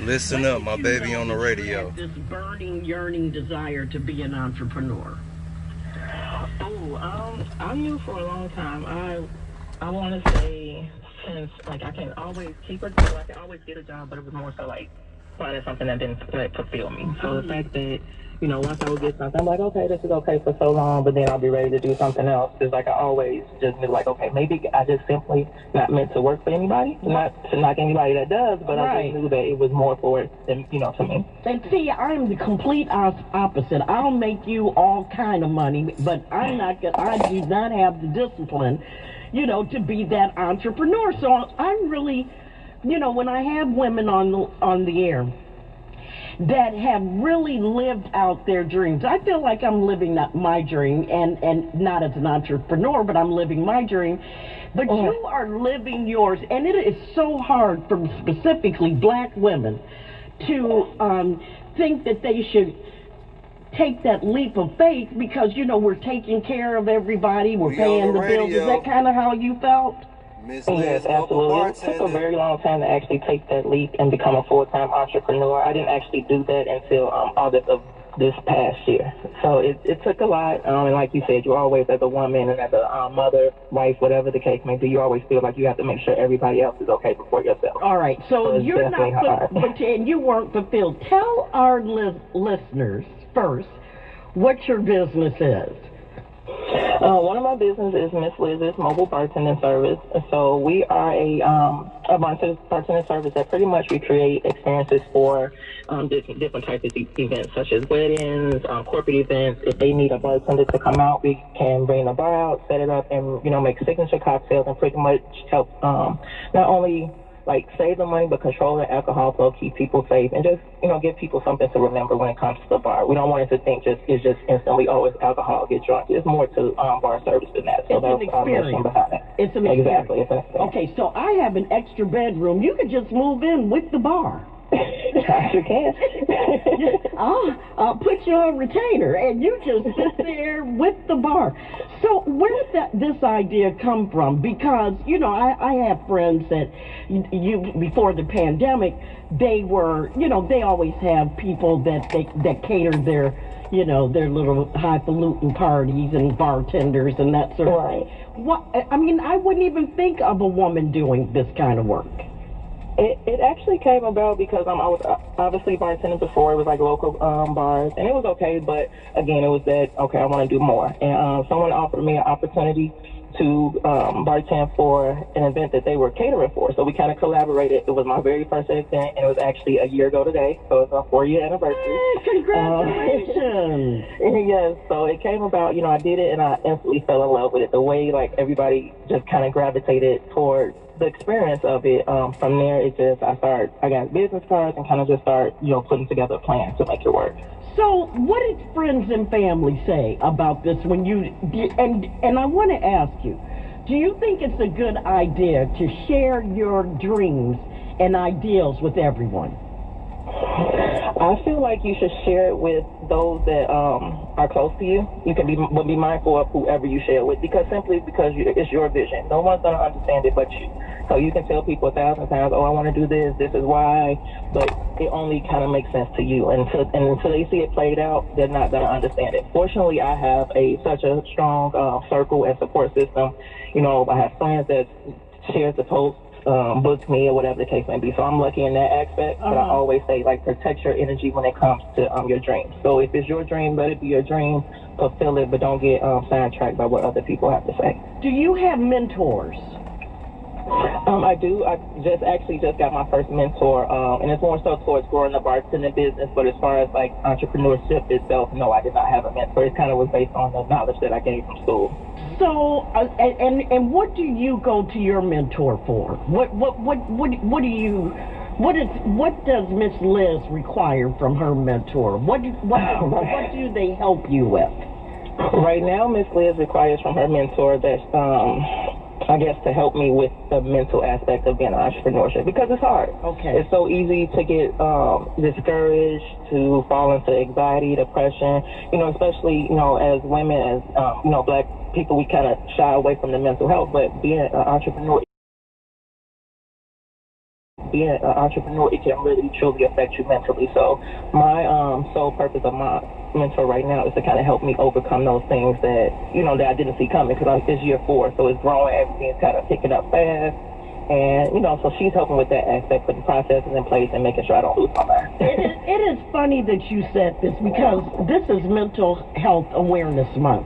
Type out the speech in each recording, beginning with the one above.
Listen up, my baby on the radio. This burning, yearning desire to be an entrepreneur? I knew for a long time. I want to say since like I can always keep a job, I can always get a job, but it was more so like finding something that didn't fulfill me. So the fact that once I would get something, I'm like, okay, this is okay for so long, but then I'll be ready to do something else. It's like I always just knew, like, okay, maybe I just simply not meant to work for anybody, not to knock anybody that does, but I just knew that it was more for it than, to me. And see, I'm the complete opposite. I'll make you all kind of money, but I do not have the discipline, to be that entrepreneur. So I'm really, when I have women on the air that have really lived out their dreams, I feel like I'm living my dream, and not as an entrepreneur, but I'm living my dream. But you are living yours, and it is so hard for specifically black women to think that they should take that leap of faith because, we're taking care of everybody, we're paying the bills. Is that kind of how you felt? Yes, absolutely. It took a very long time to actually take that leap and become a full-time entrepreneur. I didn't actually do that until August of this past year. So it took a lot. And like you said, you always, as a woman and as a mother, wife, whatever the case may be, you always feel like you have to make sure everybody else is okay before yourself. All right. So you're not, and you weren't fulfilled. Tell our listeners first what your business is. One of my businesses is Miss Liz's Mobile Bartending Service. So we are a bartending service that pretty much we create experiences for different types of events, such as weddings, corporate events. If they need a bartender to come out, we can bring the bar out, set it up, and make signature cocktails and pretty much help not only like save the money, but control the alcohol flow, keep people safe, and just, give people something to remember when it comes to the bar. We don't want it to think it's just instantly, it's alcohol, get drunk. It's more to bar service than that. So that's our mission behind it. It's an experience. Exactly. It's an experience. Okay, so I have an extra bedroom. You could just move in with the bar. I sure can. I'll put you on retainer, and you just sit there with the bar. So where did this idea come from? Because, I have friends that before the pandemic, they were, they always have people that cater their, their little highfalutin parties and bartenders and that sort of thing. I wouldn't even think of a woman doing this kind of work. It actually came about because I was obviously bartending before. It was like local bars, and it was okay. But again, it was that, okay, I want to do more. And someone offered me an opportunity to bartend for an event that they were catering for. So we kind of collaborated. It was my very first event, and it was actually a year ago today. So it's our 4-year anniversary. Hey, congratulations! Yes, so it came about, I did it, and I instantly fell in love with it. The way, everybody just kind of gravitated towards the experience of it. From there, I got business cards and kind of just started, putting together a plan to make it work. So what did friends and family say about this when and I want to ask you, do you think it's a good idea to share your dreams and ideals with everyone? I feel like you should share it with those that are close to you. You can be mindful of whoever you share it with, because it's your vision. No one's going to understand it but you. So you can tell people 1,000 times, I want to do this is why, but it only kind of makes sense to you. And until they see it played out, they're not going to understand it. Fortunately, I have such a strong circle and support system. I have friends that share the post, book me, or whatever the case may be. So I'm lucky in that aspect. But I always say, protect your energy when it comes to your dreams. So if it's your dream, let it be your dream, fulfill it, but don't get sidetracked by what other people have to say. Do you have mentors? I do. I just got my first mentor, and it's more so towards growing the bartending business. But as far as entrepreneurship itself, no, I did not have a mentor. It kind of was based on the knowledge that I gained from school. So, and what do you go to your mentor for? What does Miss Liz require from her mentor? What do they help you with? Right now, Miss Liz requires from her mentor that to help me with the mental aspect of being an entrepreneurship, because it's hard. Okay. It's so easy to get discouraged, to fall into anxiety, depression, especially, as women, as, black people, we kind of shy away from the mental health, but being an entrepreneur being an entrepreneur, it can really truly affect you mentally. So my sole purpose of my mentor right now is to kind of help me overcome those things that, that I didn't see coming, because it's year 4, so it's growing, everything's kind of picking up fast. And, so she's helping with that aspect, putting processes in place and making sure I don't lose my mind. It is funny that you said this, because this is Mental Health Awareness Month.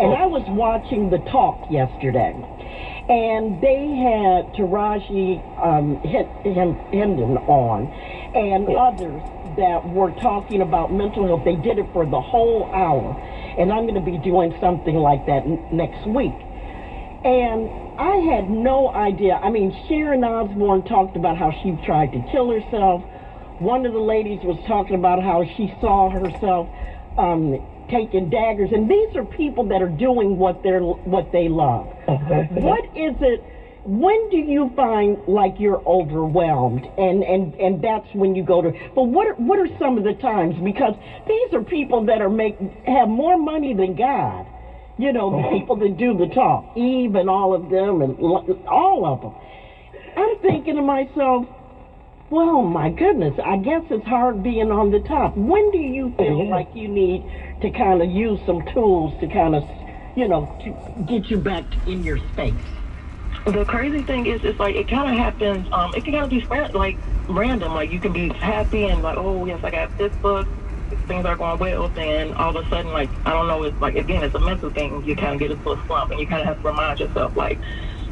And I was watching The Talk yesterday, and they had Taraji Henson on, and others that were talking about mental health. They did it for the whole hour, and I'm going to be doing something like that next week. And I had no idea. I mean, Sharon Osbourne talked about how she tried to kill herself. One of the ladies was talking about how she saw herself taking daggers. And these are people that are doing what they love. What is it? When do you find like you're overwhelmed, and that's when you go to? But what are some of the times? Because these are people that have more money than God. The people that do the talk, Eve and all of them, and all of them. I'm thinking to myself, well, my goodness, I guess it's hard being on the top. When do you feel like you need to kind of use some tools to kind of, to get you back in your space? The crazy thing is, it's like it kind of happens. It can kind of be like random. Like you can be happy and like, oh yes, I got this book. Things are going well, then all of a sudden, like, I don't know, it's like, again, it's a mental thing. You kind of get into a slump, and you kind of have to remind yourself, like,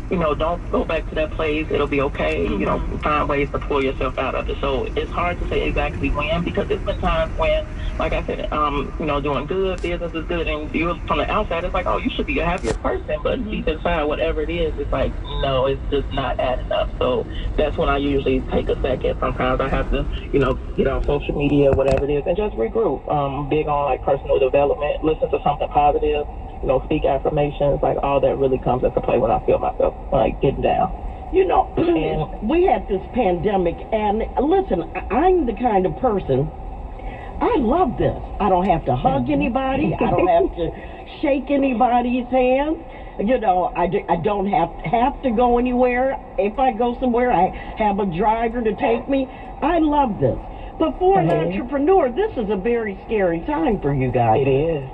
don't go back to that place. It'll be okay. Find ways to pull yourself out of it. So it's hard to say exactly when, because there's been times when, like I said, doing good, business is good, and you from the outside, it's like, oh, you should be a happier person, but deep inside, whatever it is, it's like, no, it's just not adding up. So that's when I usually take a second. Sometimes I have to, get on social media, whatever it is, and just regroup. Big on like personal development, listen to something positive. Speak affirmations, like all that really comes into play when I feel myself like getting down. And we had this pandemic, and listen, I'm the kind of person, I love this. I don't have to hug anybody. I don't have to shake anybody's hand. I don't have to go anywhere. If I go somewhere, I have a driver to take me. I love this. But for an entrepreneur, this is a very scary time for you guys. It is.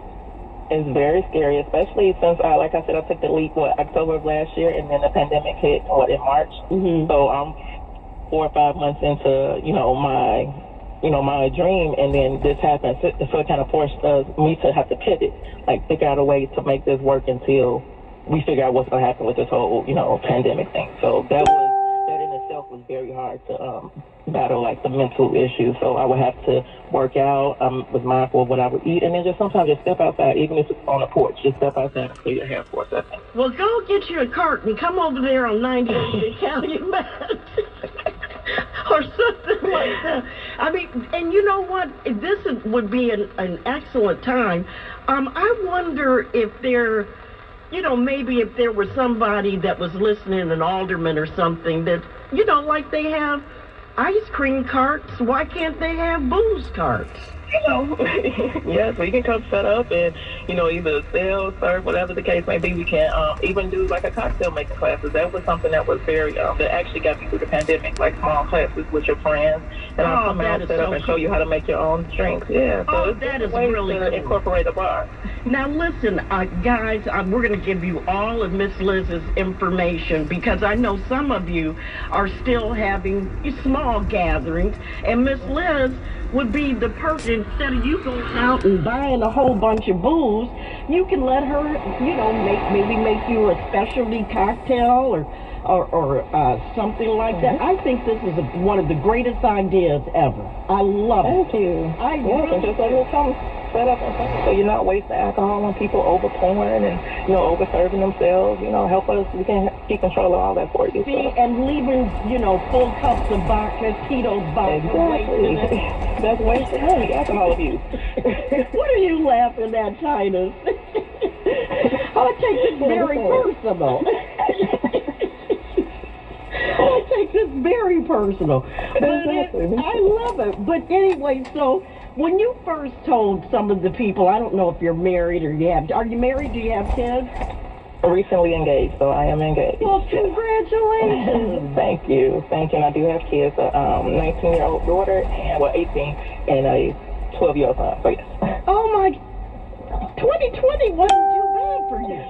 It's very scary, especially since, like I said, I took the leap, October of last year, and then the pandemic hit, in March. So I'm 4 or 5 months into, my dream, and then this happened. So it kind of forced me to have to pivot, like figure out a way to make this work until we figure out what's going to happen with this whole, pandemic thing. So that in itself was very hard to battle, like the mental issues. So I would have to work out, was mindful of what I would eat, and then just sometimes just step outside, even if it's on the porch, just step outside and clear your hair for a second. Well, go get you a cart and come over there on 98 and Calumet. Or something like that. I mean, and you know what? This would be an excellent time. I wonder if there, maybe if there was somebody that was listening, an alderman or something, that, like they have ice cream carts, why can't they have booze carts? Yeah, so you can come set up and, either sell, serve, whatever the case may be. We can even do like a cocktail making classes. That was something that was very, that actually got me through the pandemic, like small classes with your friends. And I'll come out, set up, and show you how to make your own drinks. Yeah, so that is really cool. Incorporate a bar. Now listen, guys, we're going to give you all of Miss Liz's information, because I know some of you are still having small gatherings, and Miss Liz would be the person, instead of you going out and buying a whole bunch of booze, you can let her, maybe make you a specialty cocktail or something like that. I think this is one of the greatest ideas ever. I love it. Thank you. And just let her come set up and so you're not wasting alcohol on people overpouring and over-serving themselves. Help us. We can keep control of all that for you. See, and leaving full cups of vodka, Tito's vodka. Exactly. That's wasting money. Alcohol abuse. What are you laughing at, Titus? I take this very personal. I take this very personal. But I love it. But anyway, so when you first told some of the people, I don't know if you're married or are you married? Do you have kids? Recently engaged, so I am engaged. Well, congratulations. Thank you. And I do have kids, a 19-year-old daughter, and 18, and a 12-year-old son. So yes. Oh my, 2020 wasn't too bad for you.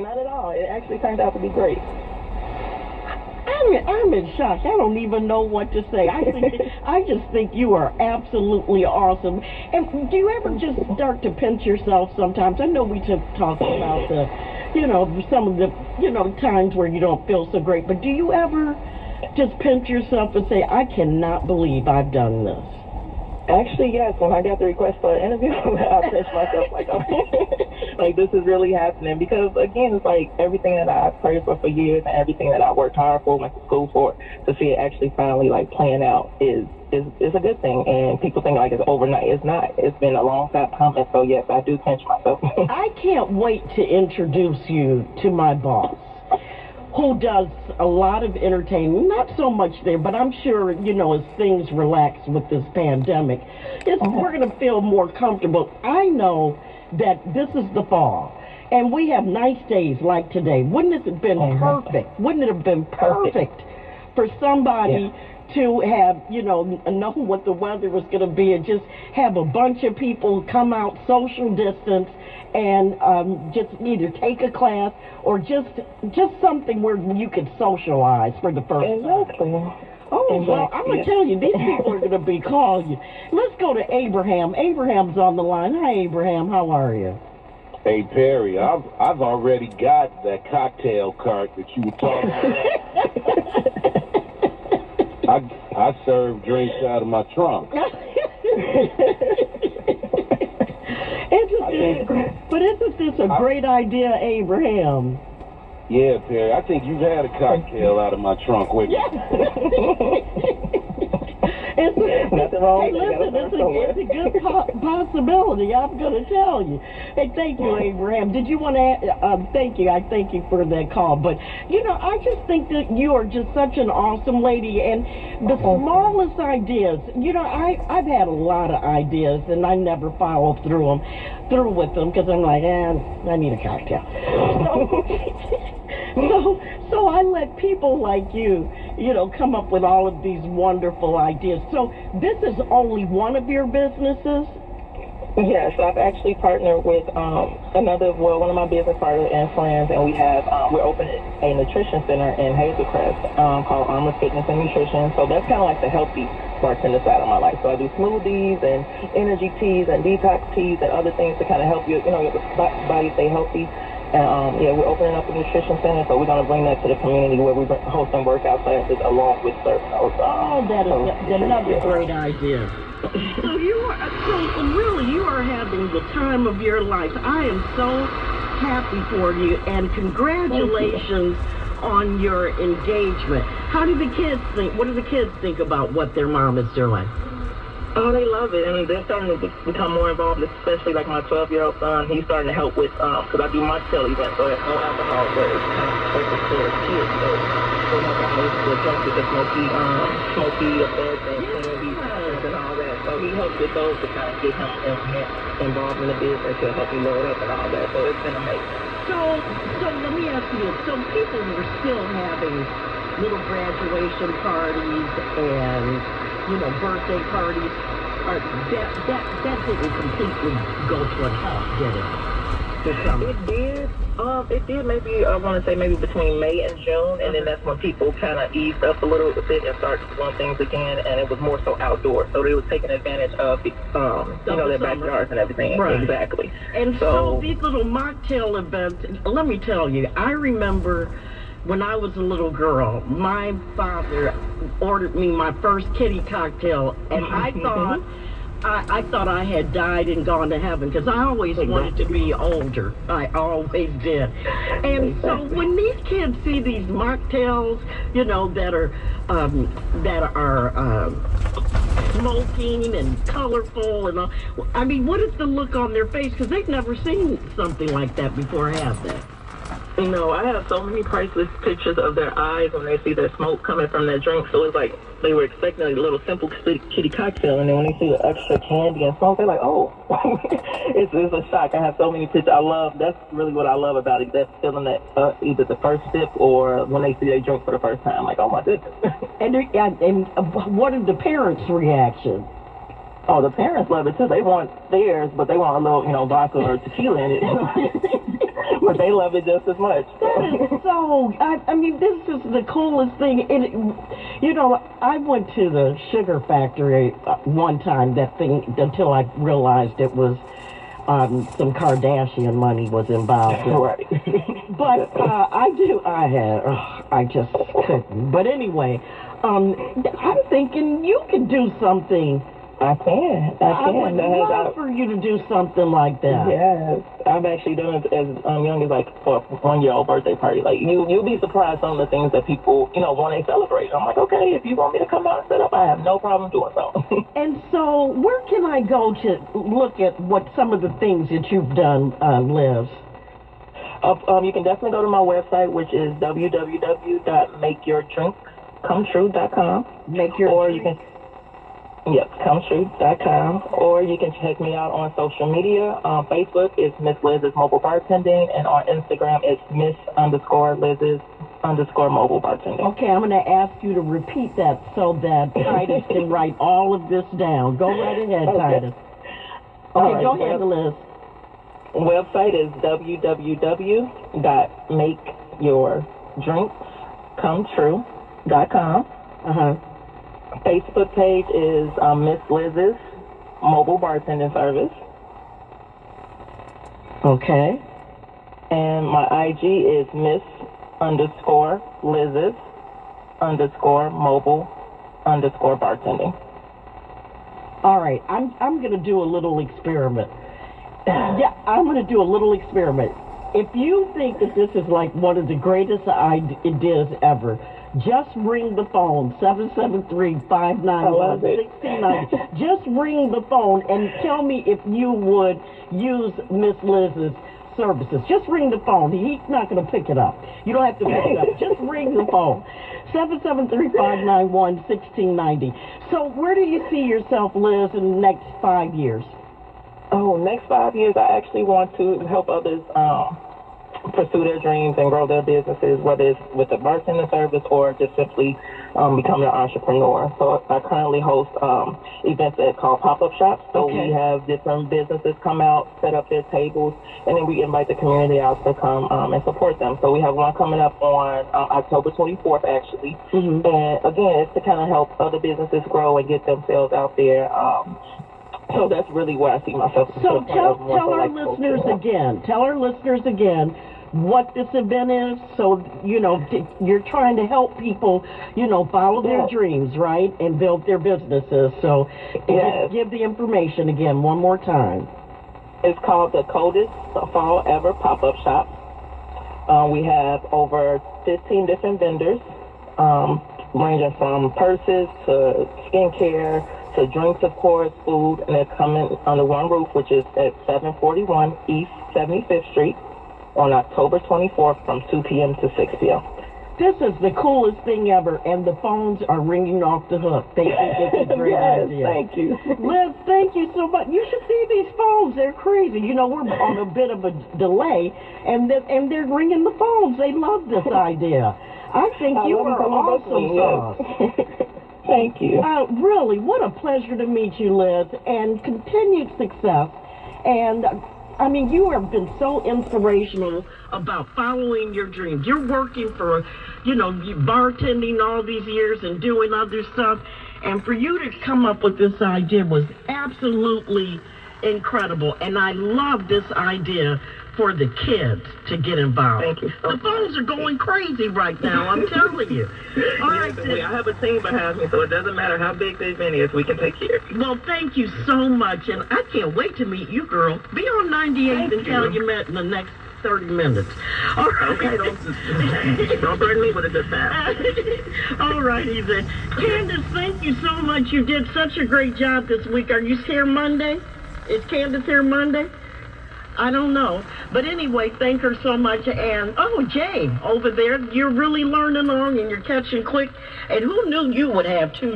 Not at all. It actually turned out to be great. I'm in shock. I don't even know what to say. I just think you are absolutely awesome. And do you ever just start to pinch yourself sometimes? I know we talked about some of the times where you don't feel so great, but do you ever just pinch yourself and say, I cannot believe I've done this? Actually, yes. When I got the request for an interview, I pinched myself like, oh, like this is really happening. Because again, it's like everything that I prayed for years and everything that I worked hard for, went to school for, to see it actually finally like playing out is a good thing. And people think like it's overnight. It's not. It's been a long time coming. So yes, I do pinch myself. I can't wait to introduce you to my boss, who does a lot of entertainment, not so much there, but I'm sure, as things relax with this pandemic, we're going to feel more comfortable. I know that this is the fall, and we have nice days like today. Wouldn't it have been perfect? Wouldn't it have been perfect for somebody to have, know what the weather was going to be and just have a bunch of people come out, social distance, and just either take a class or just something where you could socialize for the first time. Oh, well, I'm going to tell you, these people are going to be calling you. Let's go to Abraham. Abraham's on the line. Hi, Abraham. How are you? Hey, Perry, I've already got that cocktail cart that you were talking about. I serve drinks out of my trunk. But isn't this a great idea, Abraham? Yeah, Perry, I think you've had a cocktail out of my trunk with you. Nothing wrong hey, with listen, it's a good possibility, I'm going to tell you. Hey, thank you, Abraham. Did you want to, thank you, I thank you for that call. But, I just think that you are just such an awesome lady, and the smallest ideas, I've had a lot of ideas, and I never follow through with them, because I'm like, I need a cocktail. So I let people like you, come up with all of these wonderful ideas. So this is only one of your businesses? Yes, I've actually partnered with one of my business partners and friends, and we're opening a nutrition center in Hazelcrest called Armor Fitness and Nutrition. So that's kind of like the healthy bartender side of my life. So I do smoothies and energy teas and detox teas and other things to kind of help your body stay healthy. And we're opening up a nutrition center, so we're going to bring that to the community where we're hosting workout classes along with serving those. That is another great idea. So you are having the time of your life. I am so happy for you, and congratulations on your engagement. How do the kids think? What do the kids think about what their mom is doing? Oh, they love it, and they're starting to become more involved, especially like my 12-year-old son. He's starting to help with, because I do mocktail events, so it's no alcohol, but it's kind of focused towards kids. So they have to host the drunk with the smoky affairs and community and all that. So he helps with those to kind of get him involved in the business to help him load up and all that. So it's been amazing. So let me ask you this. So people were still having little graduation parties and birthday parties, that didn't completely go to a halt, did it? It did maybe, I want to say maybe between May and June, and then that's when people kind of eased up a little bit and started doing things again, and it was more so outdoors. So they were taking advantage of, their backyards and everything. Right. Exactly. And so these little mocktail events, let me tell you, I remember when I was a little girl, my father ordered me my first kitty cocktail, and I thought I had died and gone to heaven, because I always wanted to be older. I always did. And so when these kids see these mocktails, that are smoking and colorful and all, what is the look on their face? Because they've never seen something like that before, have they? No, I have so many priceless pictures of their eyes when they see the smoke coming from their drink. So it's like they were expecting a little simple kitty cocktail, and then when they see the extra candy and smoke, they're like, "Oh!" it's a shock. I have so many pictures. That's really what I love about it. That feeling that either the first sip or when they see their drink for the first time, like, "Oh my goodness!" And what are the parents' reaction? Oh, the parents love it too. They want theirs, but they want a little, vodka or tequila in it. But they love it just as much. That is so. I mean, this is the coolest thing. I went to the sugar factory one time. That thing until I realized it was some Kardashian money was involved. Right. But I just couldn't. But anyway, I'm thinking you can do something. I can. I would love for you to do something like that. Yes, I've actually done it as young as like for a 1-year-old birthday party. Like you'll be surprised some of the things that people when they celebrate. I'm like, okay, if you want me to come out and set up, I have no problem doing so. And so, where can I go to look at what some of the things that you've done, Liz? You can definitely go to my website, which is www.makeyourdrinkcometrue.com. Yes, cometrue.com. Or you can check me out on social media. On Facebook, it's Miss Liz's Mobile Bartending, and on Instagram, it's Miss_Liz's_mobile bartending. Okay, I'm going to ask you to repeat that so that Titus can write all of this down. Go right ahead, Titus. Okay, right, go ahead, Liz. Website is www.makeyourdrinkscometrue.com. Facebook page is Miss Liz's Mobile Bartending Service. Okay. And my IG is Miss_Liz's_mobile_bartending. All right, I'm going to do a little experiment. Yeah, I'm going to do a little experiment. If you think that this is like one of the greatest ideas ever, just ring the phone, 773-591-1690. Just ring the phone and tell me if you would use Miss Liz's services. Just ring the phone. He's not going to pick it up. You don't have to pick it up. Just ring the phone. 773-591-1690. So where do you see yourself, Liz, in the next 5 years? Oh, next 5 years, I actually want to help others pursue their dreams and grow their businesses, whether it's with a bartending service or just simply becoming an entrepreneur. So I currently host events that called pop-up shops. So we have different businesses come out, set up their tables, and then we invite the community out to come and support them. So we have one coming up on October 24th, actually. And again, it's to kind of help other businesses grow and get themselves out there. So that's really where I see myself. So tell our listeners again. Tell our listeners again what this event is. So, you're trying to help people, follow their dreams, right, and build their businesses. So give the information again one more time. It's called the Coldest Fall Ever Pop-Up Shop. We have over 15 different vendors, ranging from purses to skincare, to drinks, of course, food, and it's coming under one roof, which is at 741 East 75th Street on October 24th from 2 p.m. to 6 p.m. This is the coolest thing ever, and the phones are ringing off the hook. They think it's a great idea. Thank you. Liz, thank you so much. You should see these phones. They're crazy. We're on a bit of a delay, and they're ringing the phones. They love this idea. I think you are awesome sauce. Thank you. Really, what a pleasure to meet you, Liz, and continued success. And, you have been so inspirational about following your dreams. You're working for, bartending all these years and doing other stuff. And for you to come up with this idea was absolutely incredible. And I love this idea for the kids to get involved. Thank you. The phones are going crazy right now, I'm telling you. All right, I have a team behind me, so it doesn't matter how big the event is, we can take care of you. Well, thank you so much, and I can't wait to meet you, girl. Be on 98 and Calumet in the next 30 minutes. All right. Okay, don't burn me with a good time. All righty then. Candace, thank you so much. You did such a great job this week. Are you here Monday? Is Candace here Monday? I don't know. But anyway, thank her so much. And, oh, Jay, over there, you're really learning along and you're catching quick. And who knew you would have two